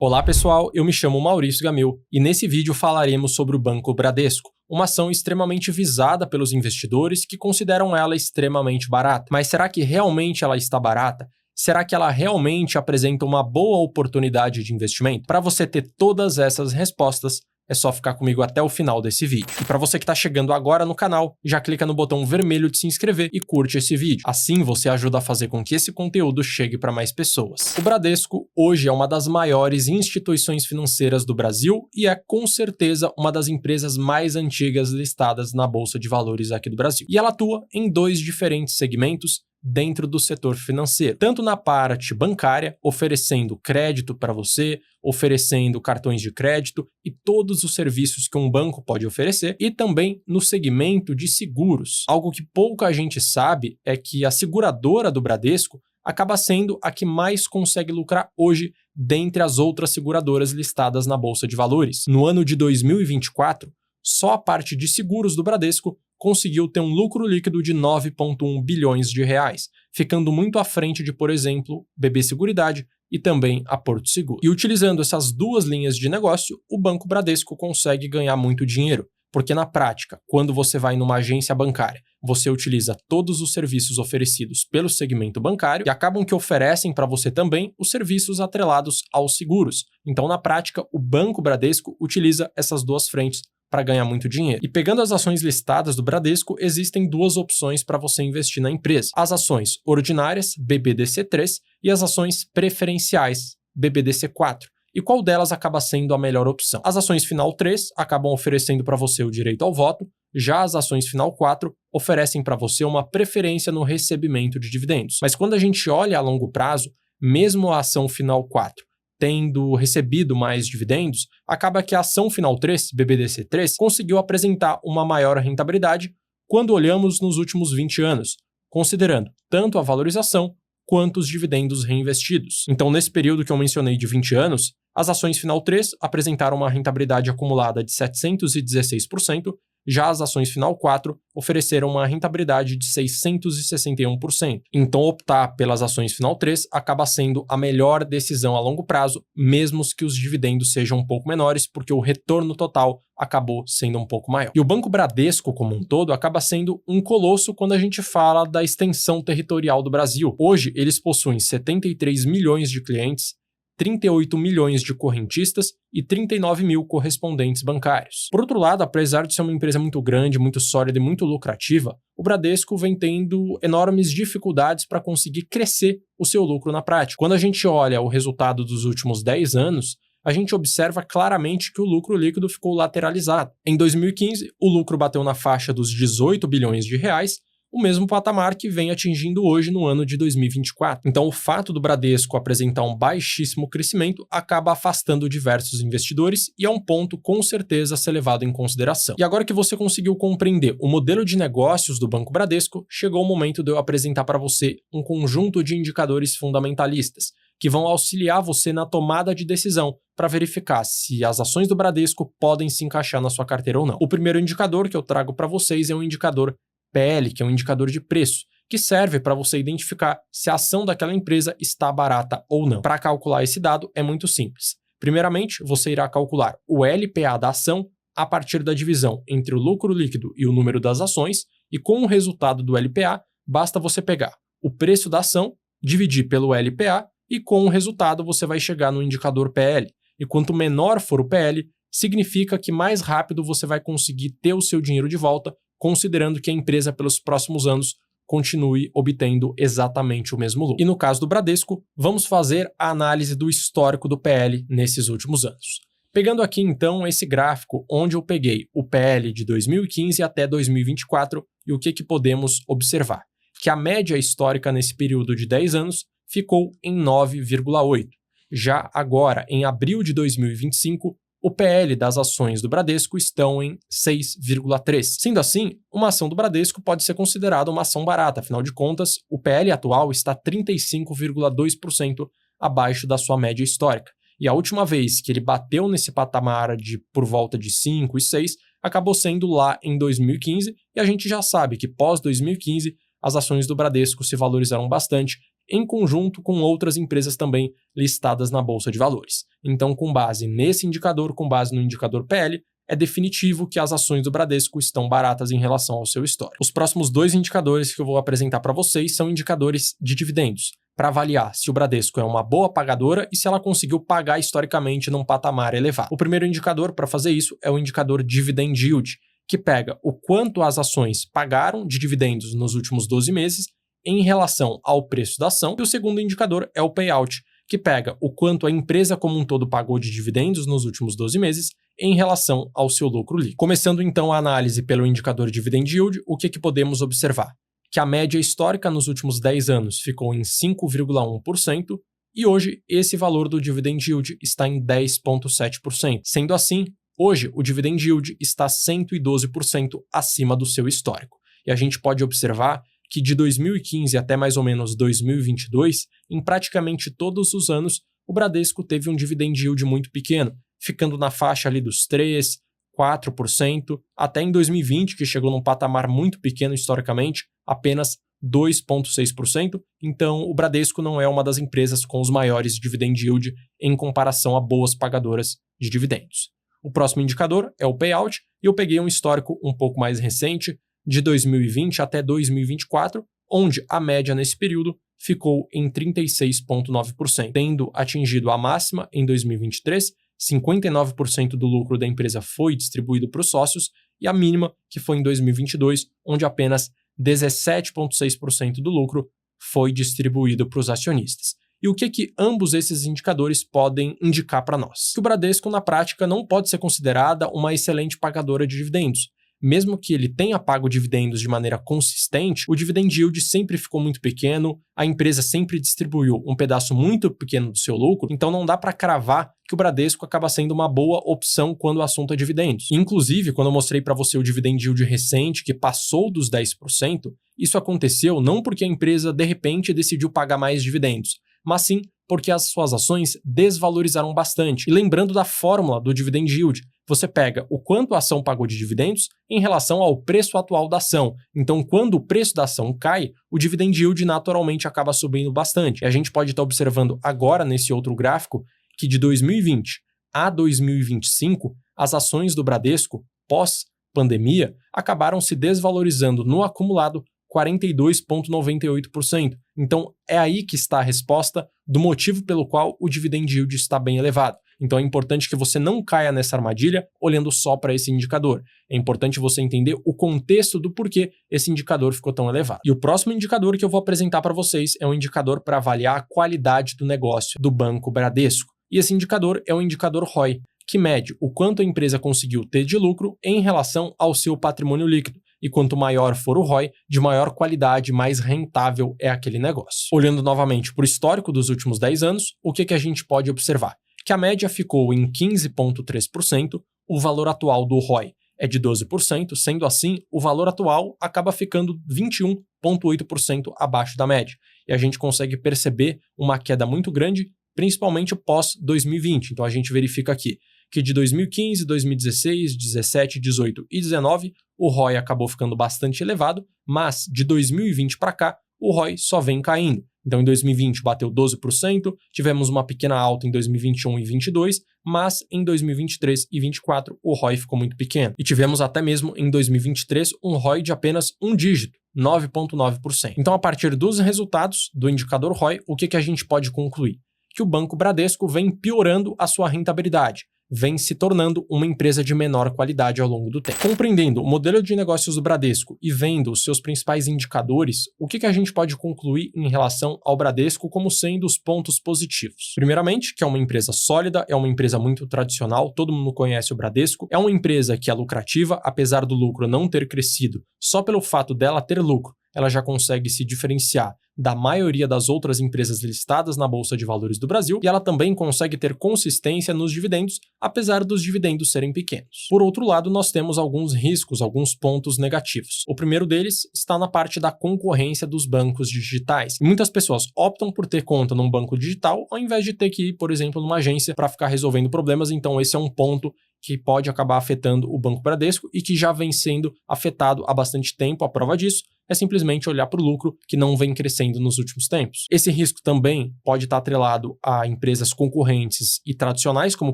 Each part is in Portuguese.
Olá pessoal, eu me chamo Maurício Gamil e nesse vídeo falaremos sobre o Banco Bradesco, uma ação extremamente visada pelos investidores que consideram ela extremamente barata. Mas será que realmente ela está barata? Será que ela realmente apresenta uma boa oportunidade de investimento? Para você ter todas essas respostas, é só ficar comigo até o final desse vídeo. E para você que está chegando agora no canal, já clica no botão vermelho de se inscrever e curte esse vídeo. Assim você ajuda a fazer com que esse conteúdo chegue para mais pessoas. O Bradesco hoje é uma das maiores instituições financeiras do Brasil e é com certeza uma das empresas mais antigas listadas na Bolsa de Valores aqui do Brasil. E ela atua em dois diferentes segmentos dentro do setor financeiro, tanto na parte bancária, oferecendo crédito para você, oferecendo cartões de crédito e todos os serviços que um banco pode oferecer, e também no segmento de seguros. Algo que pouca gente sabe é que a seguradora do Bradesco acaba sendo a que mais consegue lucrar hoje dentre as outras seguradoras listadas na Bolsa de Valores. No ano de 2024, só a parte de seguros do Bradesco conseguiu ter um lucro líquido de 9,1 bilhões de reais, ficando muito à frente de, por exemplo, BB Seguridade e também a Porto Seguro. E utilizando essas duas linhas de negócio, o Banco Bradesco consegue ganhar muito dinheiro, porque na prática, quando você vai numa agência bancária, você utiliza todos os serviços oferecidos pelo segmento bancário e acabam que oferecem para você também os serviços atrelados aos seguros. Então, na prática, o Banco Bradesco utiliza essas duas frentes para ganhar muito dinheiro. E pegando as ações listadas do Bradesco, existem duas opções para você investir na empresa. As ações ordinárias, BBDC3, e as ações preferenciais, BBDC4. E qual delas acaba sendo a melhor opção? As ações final 3 acabam oferecendo para você o direito ao voto, já as ações final 4 oferecem para você uma preferência no recebimento de dividendos. Mas quando a gente olha a longo prazo, mesmo a ação final 4 tendo recebido mais dividendos, acaba que a ação final 3, BBDC3, conseguiu apresentar uma maior rentabilidade quando olhamos nos últimos 20 anos, considerando tanto a valorização quanto os dividendos reinvestidos. Então, nesse período que eu mencionei de 20 anos, as ações final 3 apresentaram uma rentabilidade acumulada de 716%, já as ações final 4 ofereceram uma rentabilidade de 661%. Então, optar pelas ações final 3 acaba sendo a melhor decisão a longo prazo, mesmo que os dividendos sejam um pouco menores, porque o retorno total acabou sendo um pouco maior. E o Banco Bradesco, como um todo, acaba sendo um colosso quando a gente fala da extensão territorial do Brasil. Hoje, eles possuem 73 milhões de clientes, 38 milhões de correntistas e 39 mil correspondentes bancários. Por outro lado, apesar de ser uma empresa muito grande, muito sólida e muito lucrativa, o Bradesco vem tendo enormes dificuldades para conseguir crescer o seu lucro na prática. Quando a gente olha o resultado dos últimos 10 anos, a gente observa claramente que o lucro líquido ficou lateralizado. Em 2015, o lucro bateu na faixa dos 18 bilhões de reais, o mesmo patamar que vem atingindo hoje no ano de 2024. Então, o fato do Bradesco apresentar um baixíssimo crescimento acaba afastando diversos investidores e é um ponto com certeza a ser levado em consideração. E agora que você conseguiu compreender o modelo de negócios do Banco Bradesco, chegou o momento de eu apresentar para você um conjunto de indicadores fundamentalistas que vão auxiliar você na tomada de decisão para verificar se as ações do Bradesco podem se encaixar na sua carteira ou não. O primeiro indicador que eu trago para vocês é o indicador PL, que é um indicador de preço, que serve para você identificar se a ação daquela empresa está barata ou não. Para calcular esse dado é muito simples. Primeiramente, você irá calcular o LPA da ação a partir da divisão entre o lucro líquido e o número das ações, e com o resultado do LPA, basta você pegar o preço da ação, dividir pelo LPA, e com o resultado você vai chegar no indicador PL. E quanto menor for o PL, significa que mais rápido você vai conseguir ter o seu dinheiro de volta, considerando que a empresa pelos próximos anos continue obtendo exatamente o mesmo lucro. E no caso do Bradesco, vamos fazer a análise do histórico do PL nesses últimos anos. Pegando aqui então esse gráfico onde eu peguei o PL de 2015 até 2024 e o que podemos observar? Que a média histórica nesse período de 10 anos ficou em 9,8. Já agora, em abril de 2025, o PL das ações do Bradesco estão em 6,3. Sendo assim, uma ação do Bradesco pode ser considerada uma ação barata, afinal de contas, o PL atual está 35,2% abaixo da sua média histórica. E a última vez que ele bateu nesse patamar de por volta de 5 e 6, acabou sendo lá em 2015, e a gente já sabe que pós 2015, as ações do Bradesco se valorizaram bastante em conjunto com outras empresas também listadas na Bolsa de Valores. Então, com base nesse indicador, com base no indicador PL, é definitivo que as ações do Bradesco estão baratas em relação ao seu histórico. Os próximos 2 indicadores que eu vou apresentar para vocês são indicadores de dividendos, para avaliar se o Bradesco é uma boa pagadora e se ela conseguiu pagar historicamente num patamar elevado. O primeiro indicador para fazer isso é o indicador Dividend Yield, que pega o quanto as ações pagaram de dividendos nos últimos 12 meses em relação ao preço da ação, e o segundo indicador é o Payout, que pega o quanto a empresa como um todo pagou de dividendos nos últimos 12 meses em relação ao seu lucro líquido. Começando então a análise pelo indicador Dividend Yield, o que podemos observar? Que a média histórica nos últimos 10 anos ficou em 5,1% e hoje esse valor do Dividend Yield está em 10,7%. Sendo assim, hoje o Dividend Yield está 112% acima do seu histórico. E a gente pode observar que de 2015 até mais ou menos 2022, em praticamente todos os anos, o Bradesco teve um Dividend Yield muito pequeno, ficando na faixa ali dos 3%, 4%, até em 2020, que chegou num patamar muito pequeno historicamente, apenas 2,6%. Então, o Bradesco não é uma das empresas com os maiores Dividend Yield em comparação a boas pagadoras de dividendos. O próximo indicador é o Payout, e eu peguei um histórico um pouco mais recente, de 2020 até 2024, onde a média nesse período ficou em 36,9%, tendo atingido a máxima em 2023, 59% do lucro da empresa foi distribuído para os sócios, e a mínima, que foi em 2022, onde apenas 17,6% do lucro foi distribuído para os acionistas. E o que ambos esses indicadores podem indicar para nós? Que o Bradesco, na prática, não pode ser considerada uma excelente pagadora de dividendos. Mesmo que ele tenha pago dividendos de maneira consistente, o dividend yield sempre ficou muito pequeno, a empresa sempre distribuiu um pedaço muito pequeno do seu lucro, então não dá para cravar que o Bradesco acaba sendo uma boa opção quando o assunto é dividendos. Inclusive, quando eu mostrei para você o dividend yield recente, que passou dos 10%, isso aconteceu não porque a empresa de repente decidiu pagar mais dividendos, mas sim porque as suas ações desvalorizaram bastante. E lembrando da fórmula do dividend yield, você pega o quanto a ação pagou de dividendos em relação ao preço atual da ação. Então, quando o preço da ação cai, o dividend yield naturalmente acaba subindo bastante. E a gente pode estar observando agora nesse outro gráfico que de 2020 a 2025, as ações do Bradesco, pós-pandemia, acabaram se desvalorizando no acumulado 42,98%. Então, é aí que está a resposta do motivo pelo qual o dividend yield está bem elevado. Então, é importante que você não caia nessa armadilha olhando só para esse indicador. É importante você entender o contexto do porquê esse indicador ficou tão elevado. E o próximo indicador que eu vou apresentar para vocês é um indicador para avaliar a qualidade do negócio do Banco Bradesco. E esse indicador é o indicador ROI, que mede o quanto a empresa conseguiu ter de lucro em relação ao seu patrimônio líquido. E quanto maior for o ROI, de maior qualidade, mais rentável é aquele negócio. Olhando novamente para o histórico dos últimos 10 anos, o que a gente pode observar? Que a média ficou em 15,3%, o valor atual do ROI é de 12%, sendo assim, o valor atual acaba ficando 21,8% abaixo da média. E a gente consegue perceber uma queda muito grande, principalmente pós-2020. Então a gente verifica aqui que de 2015, 2016, 17, 18 e 19, o ROI acabou ficando bastante elevado, mas de 2020 para cá, o ROI só vem caindo. Então, em 2020 bateu 12%, tivemos uma pequena alta em 2021 e 2022, mas em 2023 e 2024 o ROI ficou muito pequeno. E tivemos até mesmo em 2023 um ROI de apenas um dígito, 9,9%. Então, a partir dos resultados do indicador ROI, o que a gente pode concluir? Que o Banco Bradesco vem piorando a sua rentabilidade, vem se tornando uma empresa de menor qualidade ao longo do tempo. Compreendendo o modelo de negócios do Bradesco e vendo os seus principais indicadores, o que a gente pode concluir em relação ao Bradesco como sendo os pontos positivos? Primeiramente, que é uma empresa sólida, é uma empresa muito tradicional, todo mundo conhece o Bradesco, é uma empresa que é lucrativa, apesar do lucro não ter crescido, só pelo fato dela ter lucro, ela já consegue se diferenciar da maioria das outras empresas listadas na Bolsa de Valores do Brasil, e ela também consegue ter consistência nos dividendos, apesar dos dividendos serem pequenos. Por outro lado, nós temos alguns riscos, alguns pontos negativos. O primeiro deles está na parte da concorrência dos bancos digitais. Muitas pessoas optam por ter conta num banco digital, ao invés de ter que ir, por exemplo, numa agência para ficar resolvendo problemas, então esse é um ponto que pode acabar afetando o Banco Bradesco e que já vem sendo afetado há bastante tempo. A prova disso é simplesmente olhar para o lucro que não vem crescendo nos últimos tempos. Esse risco também pode estar atrelado a empresas concorrentes e tradicionais, como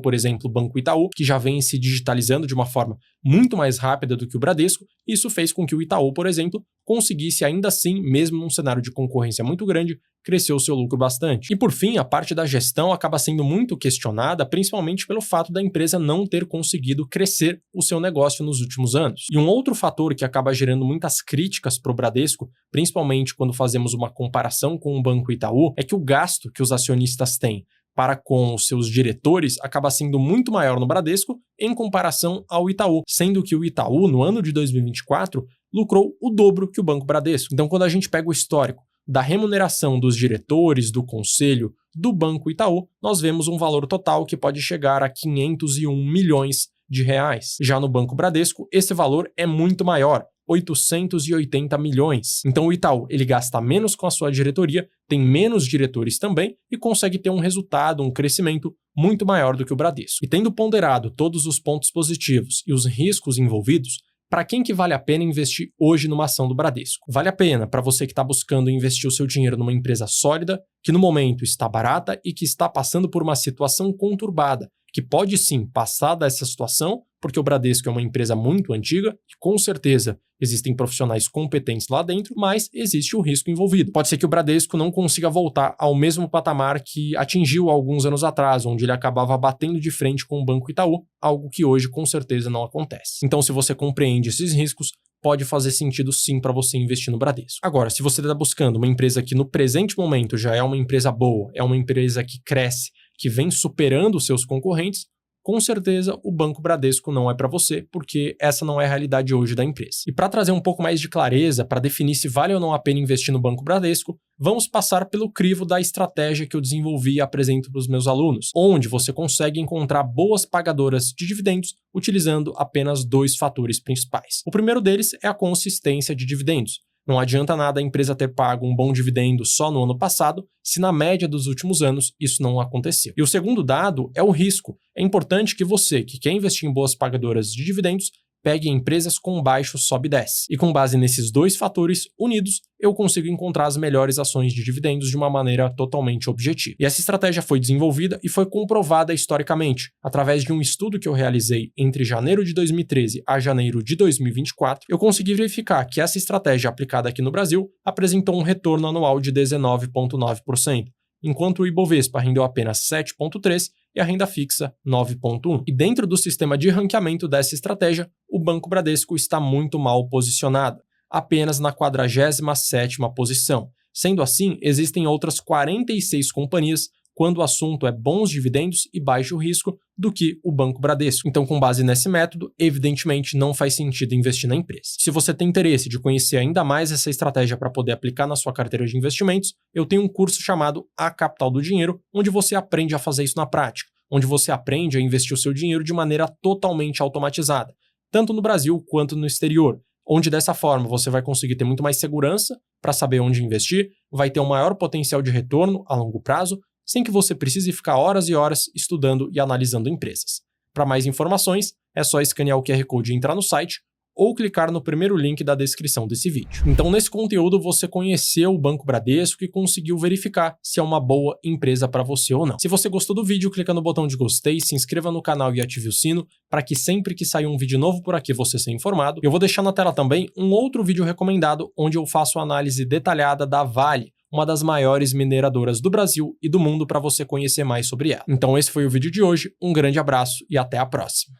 por exemplo o Banco Itaú, que já vem se digitalizando de uma forma muito mais rápida do que o Bradesco. Isso fez com que o Itaú, por exemplo, conseguisse ainda assim, mesmo num cenário de concorrência muito grande, crescer o seu lucro bastante. E por fim, a parte da gestão acaba sendo muito questionada, principalmente pelo fato da empresa não ter conseguido crescer o seu negócio nos últimos anos. E um outro fator que acaba gerando muitas críticas para o Bradesco, principalmente quando fazemos uma comparação com o Banco Itaú, é que o gasto que os acionistas têm para com os seus diretores acaba sendo muito maior no Bradesco em comparação ao Itaú, sendo que o Itaú, no ano de 2024, lucrou o dobro que o Banco Bradesco. Então, quando a gente pega o histórico da remuneração dos diretores, do conselho do Banco Itaú, nós vemos um valor total que pode chegar a 501 milhões de reais. Já no Banco Bradesco, esse valor é muito maior, 880 milhões. Então o Itaú, ele gasta menos com a sua diretoria, tem menos diretores também e consegue ter um resultado, um crescimento muito maior do que o Bradesco. E tendo ponderado todos os pontos positivos e os riscos envolvidos, para quem que vale a pena investir hoje numa ação do Bradesco? Vale a pena para você que está buscando investir o seu dinheiro numa empresa sólida, que no momento está barata e que está passando por uma situação conturbada, que pode sim passar dessa situação, porque o Bradesco é uma empresa muito antiga e com certeza existem profissionais competentes lá dentro, mas existe o risco envolvido. Pode ser que o Bradesco não consiga voltar ao mesmo patamar que atingiu alguns anos atrás, onde ele acabava batendo de frente com o Banco Itaú, algo que hoje com certeza não acontece. Então, se você compreende esses riscos, pode fazer sentido sim para você investir no Bradesco. Agora, se você está buscando uma empresa que no presente momento já é uma empresa boa, é uma empresa que cresce, que vem superando os seus concorrentes, com certeza o Banco Bradesco não é para você, porque essa não é a realidade hoje da empresa. E para trazer um pouco mais de clareza, para definir se vale ou não a pena investir no Banco Bradesco, vamos passar pelo crivo da estratégia que eu desenvolvi e apresento para os meus alunos, onde você consegue encontrar boas pagadoras de dividendos utilizando apenas 2 fatores principais. O primeiro deles é a consistência de dividendos. Não adianta nada a empresa ter pago um bom dividendo só no ano passado, se na média dos últimos anos isso não aconteceu. E o segundo dado é o risco. É importante que você, que quer investir em boas pagadoras de dividendos, pegue empresas com baixo sobe e desce. E com base nesses 2 fatores unidos, eu consigo encontrar as melhores ações de dividendos de uma maneira totalmente objetiva. E essa estratégia foi desenvolvida e foi comprovada historicamente, através de um estudo que eu realizei entre janeiro de 2013 a janeiro de 2024, eu consegui verificar que essa estratégia aplicada aqui no Brasil apresentou um retorno anual de 19,9%, enquanto o Ibovespa rendeu apenas 7,3% e a renda fixa 9,1%. E dentro do sistema de ranqueamento dessa estratégia, o Banco Bradesco está muito mal posicionado, apenas na 47ª posição. Sendo assim, existem outras 46 companhias quando o assunto é bons dividendos e baixo risco do que o Banco Bradesco. Então, com base nesse método, evidentemente não faz sentido investir na empresa. Se você tem interesse de conhecer ainda mais essa estratégia para poder aplicar na sua carteira de investimentos, eu tenho um curso chamado A Capital do Dinheiro, onde você aprende a fazer isso na prática, onde você aprende a investir o seu dinheiro de maneira totalmente automatizada, tanto no Brasil quanto no exterior, onde dessa forma você vai conseguir ter muito mais segurança para saber onde investir, vai ter um maior potencial de retorno a longo prazo, sem que você precise ficar horas e horas estudando e analisando empresas. Para mais informações, é só escanear o QR Code e entrar no site ou clicar no primeiro link da descrição desse vídeo. Então, nesse conteúdo, você conheceu o Banco Bradesco e conseguiu verificar se é uma boa empresa para você ou não. Se você gostou do vídeo, clica no botão de gostei, se inscreva no canal e ative o sino para que sempre que sair um vídeo novo por aqui você seja informado. Eu vou deixar na tela também um outro vídeo recomendado onde eu faço análise detalhada da Vale, uma das maiores mineradoras do Brasil e do mundo, para você conhecer mais sobre ela. Então esse foi o vídeo de hoje, um grande abraço e até a próxima.